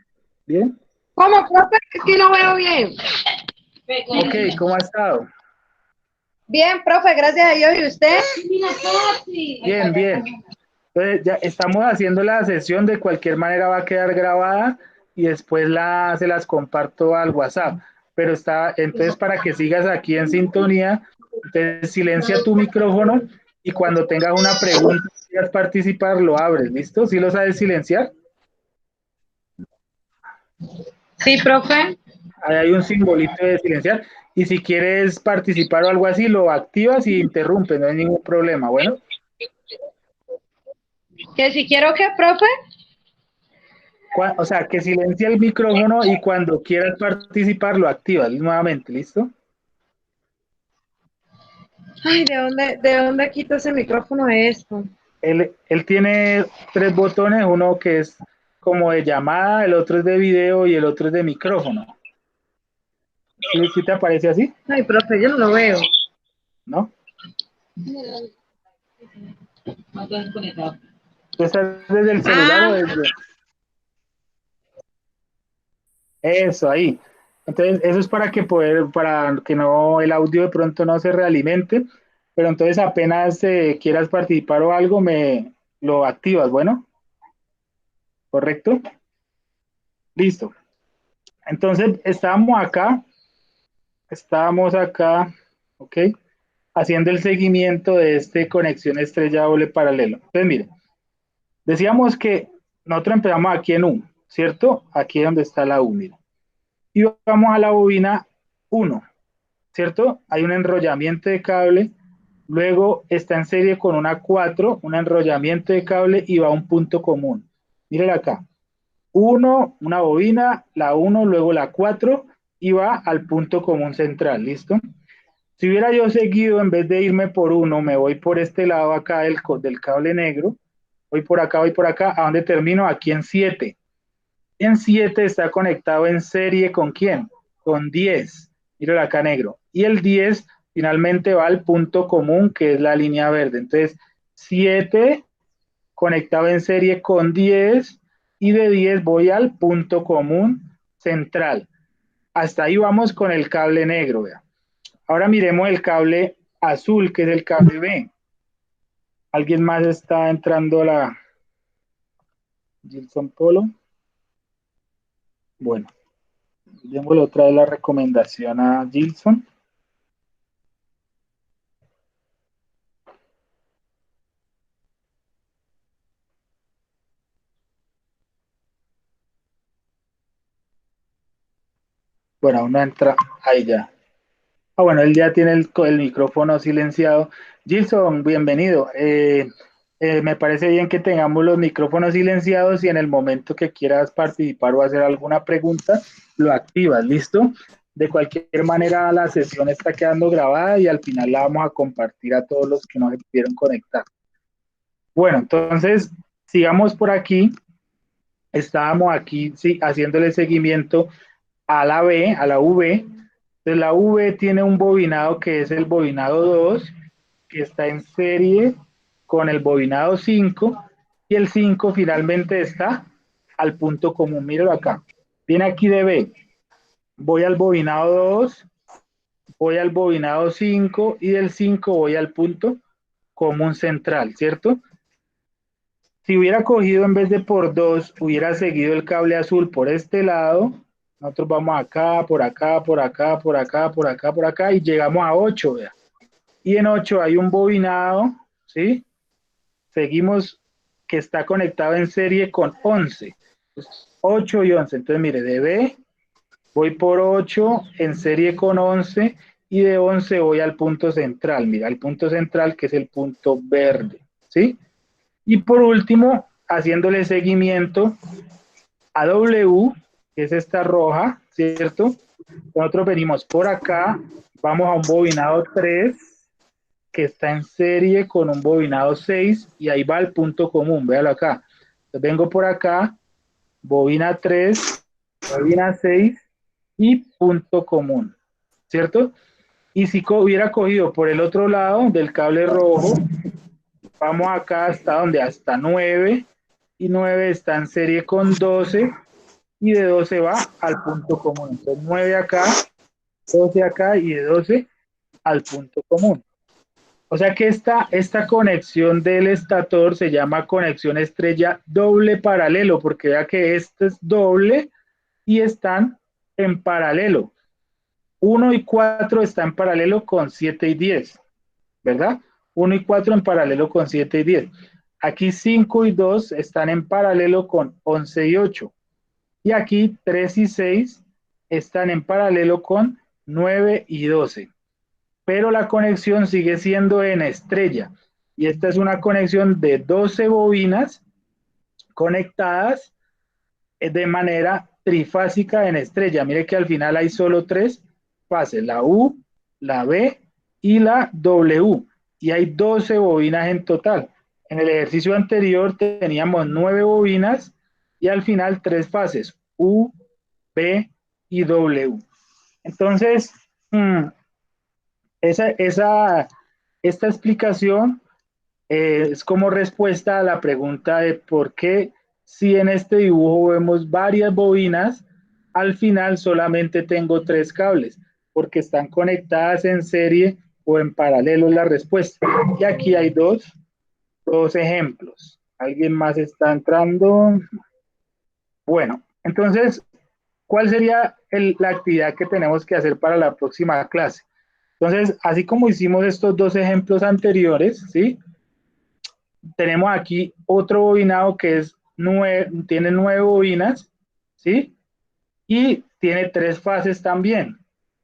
¿Bien? ¿Cómo, profe? Es que no veo bien. Ok, ¿cómo ha estado? Bien, profe, gracias a Dios. ¿Y usted? Bien, bien. Entonces, ya estamos haciendo la sesión, de cualquier manera va a quedar grabada y después se las comparto al WhatsApp. Pero entonces para que sigas aquí en sintonía, entonces silencia tu micrófono y cuando tengas una pregunta quieras participar, lo abres, ¿listo? ¿Sí lo sabes silenciar? Sí, profe. Ahí hay un simbolito de silenciar y si quieres participar o algo así, lo activas y interrumpes, no hay ningún problema, bueno. ¿Que si quiero qué, profe? O sea, que silencia el micrófono y cuando quieras participar lo activas nuevamente, ¿listo? Ay, ¿de dónde quito ese micrófono de esto? Él tiene 3 botones, uno que es como de llamada, el otro es de video y el otro es de micrófono. ¿Sí te aparece así? Ay, profe, yo no lo veo. ¿No? ¿Tú estás desde el celular o desde...? Eso, ahí. Entonces, eso es para que no, el audio de pronto no se realimente, pero entonces apenas quieras participar o algo, me lo activas, ¿bueno? ¿Correcto? Listo. Entonces, estábamos acá, ¿ok? Haciendo el seguimiento de este conexión estrella doble paralelo. Entonces, miren, decíamos que nosotros empezamos aquí en U, ¿cierto? Aquí es donde está la U, miren. Y vamos a la bobina 1. ¿cierto? Hay un enrollamiento de cable, luego está en serie con una 4, un enrollamiento de cable y va a un punto común. Miren acá, 1, una bobina, la 1, luego la 4 y va al punto común central, ¿listo? Si hubiera yo seguido, en vez de irme por uno, me voy por este lado acá del cable negro, voy por acá, ¿a dónde termino? Aquí en 7. En 7 está conectado en serie ¿con quién? Con 10. Míralo acá negro. Y el 10 finalmente va al punto común, que es la línea verde. Entonces, 7 conectado en serie con 10 y de 10 voy al punto común central. Hasta ahí vamos con el cable negro. Vea. Ahora miremos el cable azul, que es el cable B. ¿Alguien más está entrando a la Gilson Polo? Bueno, démosle otra vez la recomendación a Gilson. Bueno, aún no entra. Ahí ya. Ah, bueno, él ya tiene el micrófono silenciado. Gilson, bienvenido. Me parece bien que tengamos los micrófonos silenciados y en el momento que quieras participar o hacer alguna pregunta, lo activas, ¿listo? De cualquier manera, la sesión está quedando grabada y al final la vamos a compartir a todos los que no se pudieron conectar. Bueno, entonces, sigamos por aquí. Estábamos aquí, sí, haciéndole seguimiento a la B, a la V. Entonces la V tiene un bobinado que es el bobinado 2, que está en serie con el bobinado 5, y el 5 finalmente está al punto común. Míralo acá. Viene aquí de B. Voy al bobinado 2, voy al bobinado 5 y del 5 voy al punto común central, ¿cierto? Si hubiera cogido en vez de por 2, hubiera seguido el cable azul por este lado. Nosotros vamos acá, por acá, por acá, por acá, por acá, por acá y llegamos a 8. Vea. Y en 8 hay un bobinado, ¿sí? Seguimos que está conectado en serie con 11. Entonces, 8 y 11. Entonces, mire, de B voy por 8 en serie con 11 y de 11 voy al punto central. Mira, al punto central que es el punto verde, ¿sí? Y por último, haciéndole seguimiento a W, que es esta roja, ¿cierto? Nosotros venimos por acá, vamos a un bobinado 3, que está en serie con un bobinado 6, y ahí va el punto común, véalo acá. Entonces vengo por acá, bobina 3, bobina 6 y punto común, ¿cierto? Y si hubiera cogido por el otro lado del cable rojo, vamos acá hasta donde, hasta 9, y 9 está en serie con 12, y de 12 va al punto común. Entonces 9 acá, 12 acá y de 12 al punto común. O sea que esta conexión del estator se llama conexión estrella doble paralelo, porque vea que este es doble y están en paralelo. 1 y 4 están en paralelo con 7 y 10, ¿verdad? 1 y 4 en paralelo con 7 y 10. Aquí 5 y 2 están en paralelo con 11 y 8. Y aquí 3 y 6 están en paralelo con 9 y 12. Pero la conexión sigue siendo en estrella. Y esta es una conexión de 12 bobinas conectadas de manera trifásica en estrella. Mire que al final hay solo 3 fases, la U, la B y la W. Y hay 12 bobinas en total. En el ejercicio anterior teníamos 9 bobinas y al final 3 fases, U, B y W. Entonces, esta explicación es como respuesta a la pregunta de por qué si en este dibujo vemos varias bobinas, al final solamente tengo 3 cables, porque están conectadas en serie o en paralelo es la respuesta. Y aquí hay dos ejemplos. ¿Alguien más está entrando? Bueno, entonces, ¿cuál sería la actividad que tenemos que hacer para la próxima clase? Entonces, así como hicimos estos 2 ejemplos anteriores, ¿sí? Tenemos aquí otro bobinado que es tiene 9 bobinas, ¿sí? Y tiene 3 fases también.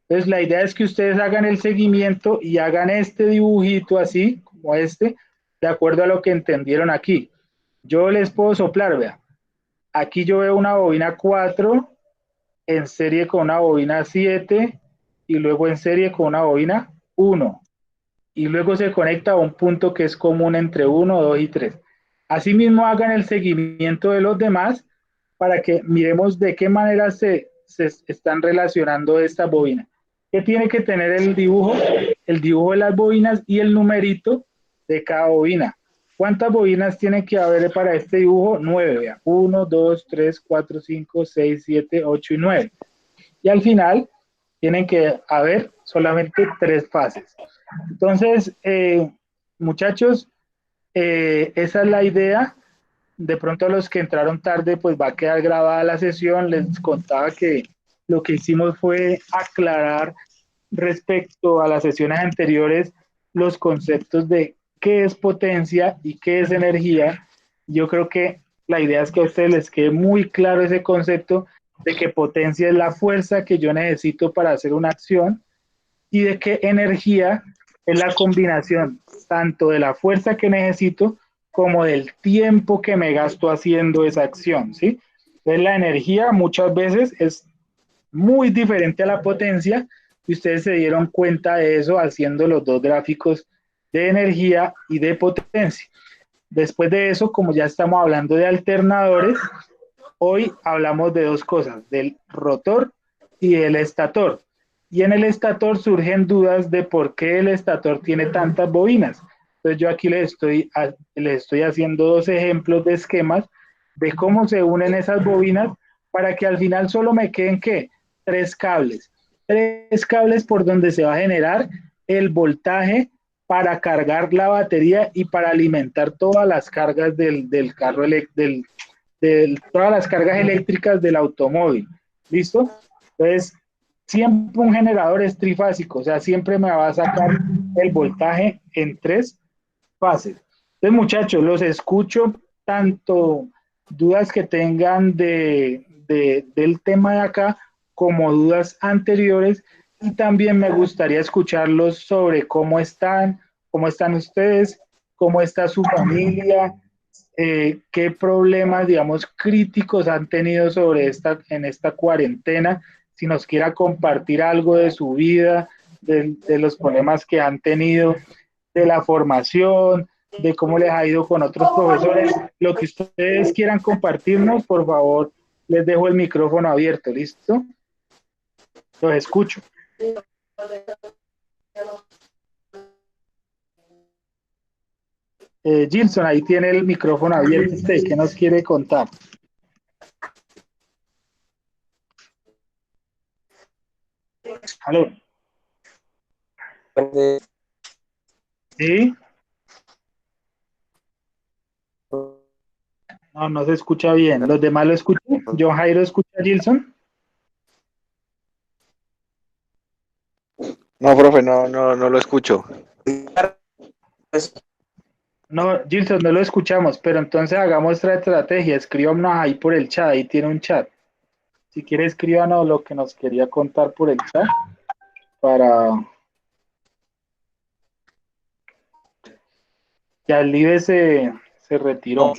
Entonces, la idea es que ustedes hagan el seguimiento y hagan este dibujito así, como este, de acuerdo a lo que entendieron aquí. Yo les puedo soplar, vea. Aquí yo veo una bobina 4 en serie con una bobina 7 y luego en serie con una bobina 1. Y luego se conecta a un punto que es común entre 1, 2 y 3. Asimismo, hagan el seguimiento de los demás para que miremos de qué manera se están relacionando estas bobinas. ¿Qué tiene que tener el dibujo? El dibujo de las bobinas y el numerito de cada bobina. ¿Cuántas bobinas tiene que haber para este dibujo? 9, vea. 1, 2, 3, 4, 5, 6, 7, 8 y 9. Y al final tienen que haber solamente 3 fases. Entonces, muchachos, esa es la idea. De pronto a los que entraron tarde, pues va a quedar grabada la sesión. Les contaba que lo que hicimos fue aclarar respecto a las sesiones anteriores los conceptos de qué es potencia y qué es energía. Yo creo que la idea es que a ustedes les quede muy claro ese concepto de que potencia es la fuerza que yo necesito para hacer una acción y de que energía es la combinación tanto de la fuerza que necesito como del tiempo que me gasto haciendo esa acción, ¿sí? Entonces la energía muchas veces es muy diferente a la potencia y ustedes se dieron cuenta de eso haciendo los dos gráficos de energía y de potencia. Después de eso, como ya estamos hablando de alternadores, hoy hablamos de dos cosas, del rotor y del estator. Y en el estator surgen dudas de por qué el estator tiene tantas bobinas. Entonces yo aquí les estoy haciendo dos ejemplos de esquemas de cómo se unen esas bobinas para que al final solo me queden, ¿qué? Tres cables. Tres cables por donde se va a generar el voltaje para cargar la batería y para alimentar todas las cargas del carro de todas las cargas eléctricas del automóvil. ¿Listo? Entonces, siempre un generador es trifásico, o sea, siempre me va a sacar el voltaje en tres fases. Entonces, muchachos, los escucho tanto dudas que tengan del tema de acá como dudas anteriores y también me gustaría escucharlos sobre cómo están ustedes, cómo está su familia, qué problemas, digamos, críticos han tenido en esta cuarentena, si nos quiera compartir algo de su vida, de los problemas que han tenido, de la formación, de cómo les ha ido con otros profesores, lo que ustedes quieran compartirnos, por favor, les dejo el micrófono abierto, ¿listo? Los escucho. Gilson, ahí tiene el micrófono abierto. ¿Usted qué nos quiere contar? ¿Aló? ¿Sí? No, no se escucha bien. ¿Los demás lo escuchan? ¿John Jairo escucha a Gilson? No, profe, no lo escucho. No, Gilson, no lo escuchamos, pero entonces hagamos otra estrategia. Escríbanos ahí por el chat, ahí tiene un chat. Si quiere, escríbanos lo que nos quería contar por el chat para... Ya el Live se retiró.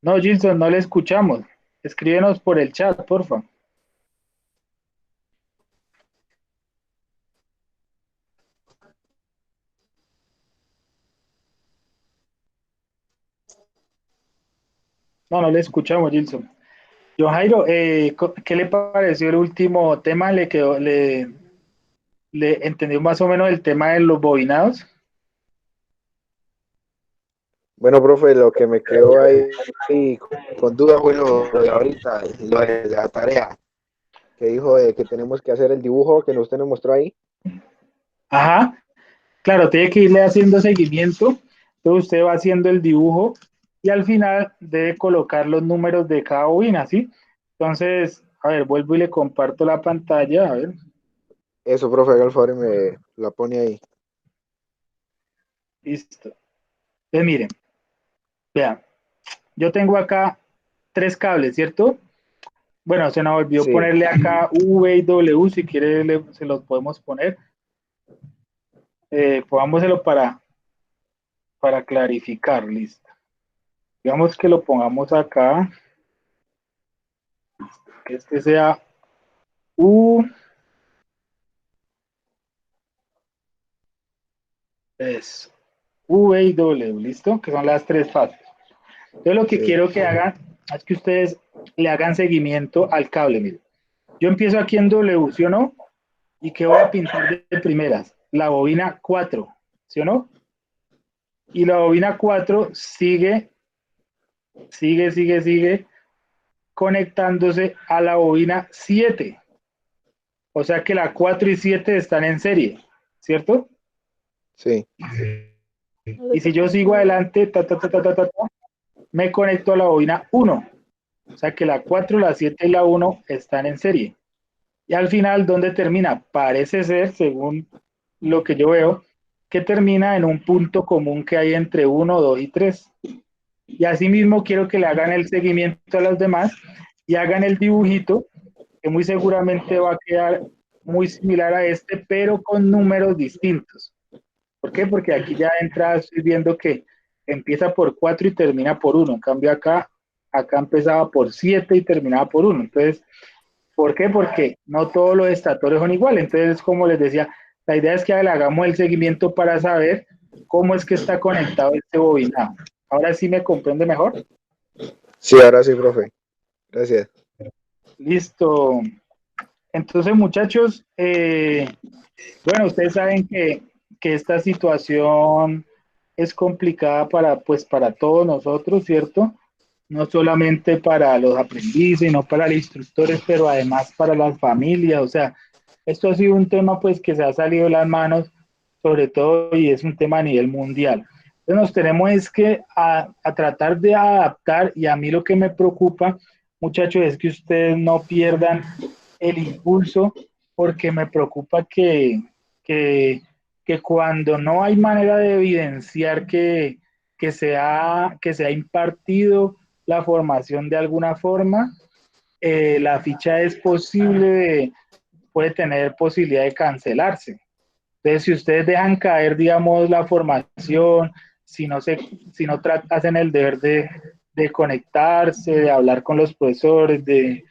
No, Gilson, no le escuchamos. Escríbenos por el chat, porfa. No, no le escuchamos, Gilson. John Jairo, ¿qué le pareció el último tema? ¿Le entendió más o menos el tema de los bobinados? Bueno, profe, lo que me quedó ahí con duda fue lo de ahorita, lo de la tarea que dijo de que tenemos que hacer el dibujo que usted nos mostró ahí. Ajá, claro, tiene que irle haciendo seguimiento. Entonces usted va haciendo el dibujo y al final debe colocar los números de cada bobina, ¿sí? Entonces, a ver, vuelvo y le comparto la pantalla, a ver. Eso, profe, haga el favor y me la pone ahí. Listo. Entonces, miren, vean, yo tengo acá tres cables, ¿cierto? Bueno, se nos olvidó Sí. ponerle acá V y W, si quiere se los podemos poner. Pongámoselo para clarificar, listo. Digamos que lo pongamos acá, que este sea U, es V y W, ¿listo? Que son las tres fases. Entonces lo que Sí. quiero que hagan es que ustedes le hagan seguimiento al cable, miren. Yo empiezo aquí en W, ¿sí o no? ¿Y qué voy a pintar de primeras? La bobina 4, ¿sí o no? Y la bobina 4 sigue conectándose a la bobina 7. O sea que la 4 y 7 están en serie, ¿cierto? Sí. Y si yo sigo adelante, me conecto a la bobina 1. O sea que la 4, la 7 y la 1 están en serie. Y al final, ¿dónde termina? Parece ser, según lo que yo veo, que termina en un punto común que hay entre 1, 2 y 3. Y asimismo quiero que le hagan el seguimiento a los demás y hagan el dibujito, que muy seguramente va a quedar muy similar a este, pero con números distintos. ¿Por qué? Porque aquí ya de entrada estoy viendo que empieza por 4 y termina por 1. En cambio acá empezaba por 7 y terminaba por 1. Entonces, ¿por qué? Porque no todos los estatorios son iguales. Entonces, como les decía, la idea es que le hagamos el seguimiento para saber cómo es que está conectado este bobinado. Ahora sí me comprende mejor. Sí, ahora sí, profe. Gracias. Listo. Entonces, muchachos, bueno, ustedes saben que esta situación es complicada pues, para todos nosotros, ¿cierto? No solamente para los aprendices, no para los instructores, pero además para las familias. O sea, esto ha sido un tema pues que se ha salido de las manos, sobre todo, y es un tema a nivel mundial. Entonces nos tenemos es que a tratar de adaptar, y a mí lo que me preocupa, muchachos, es que ustedes no pierdan el impulso, porque me preocupa que, que cuando no hay manera de evidenciar que se ha impartido la formación de alguna forma, la ficha es puede tener posibilidad de cancelarse. Entonces, si ustedes dejan caer, digamos, la formación, si no, hacen el deber de conectarse, de hablar con los profesores, de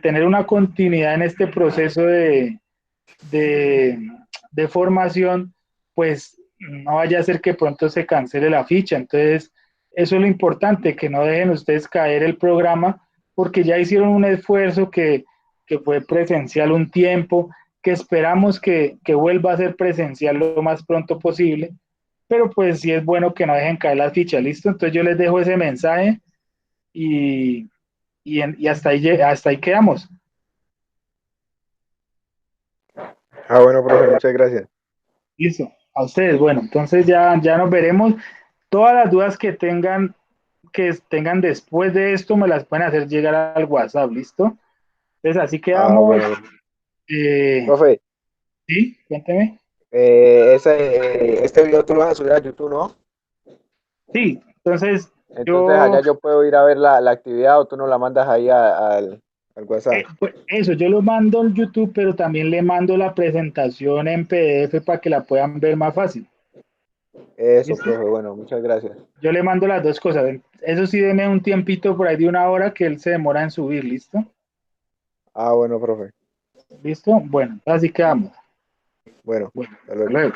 tener una continuidad en este proceso de, de formación, pues no vaya a ser que pronto se cancele la ficha. Entonces, eso es lo importante, que no dejen ustedes caer el programa, porque ya hicieron un esfuerzo que fue presencial un tiempo, que esperamos que vuelva a ser presencial lo más pronto posible, pero pues sí es bueno que no dejen caer las fichas, ¿listo? Entonces yo les dejo ese mensaje y hasta ahí quedamos. Ah, bueno, profe, muchas gracias. Listo, a ustedes. Bueno, entonces ya nos veremos. Todas las dudas que tengan después de esto me las pueden hacer llegar al WhatsApp, ¿listo? Entonces así Ah, quedamos. bueno. Eh, Profe, sí, cuénteme. este video tú lo vas a subir a YouTube, ¿no? Sí, entonces Entonces yo, allá yo puedo ir a ver la actividad o tú nos la mandas ahí al WhatsApp. pues eso, yo lo mando en YouTube, pero también le mando la presentación en PDF para que la puedan ver más fácil. Eso, ¿Listo? profe, bueno, muchas gracias. Yo le mando las dos cosas. Eso sí, deme un tiempito por ahí de una hora que él se demora en subir, ¿listo? Ah, bueno, profe. ¿Listo? Bueno, así quedamos. Bueno, Bueno, hasta hasta luego. luego.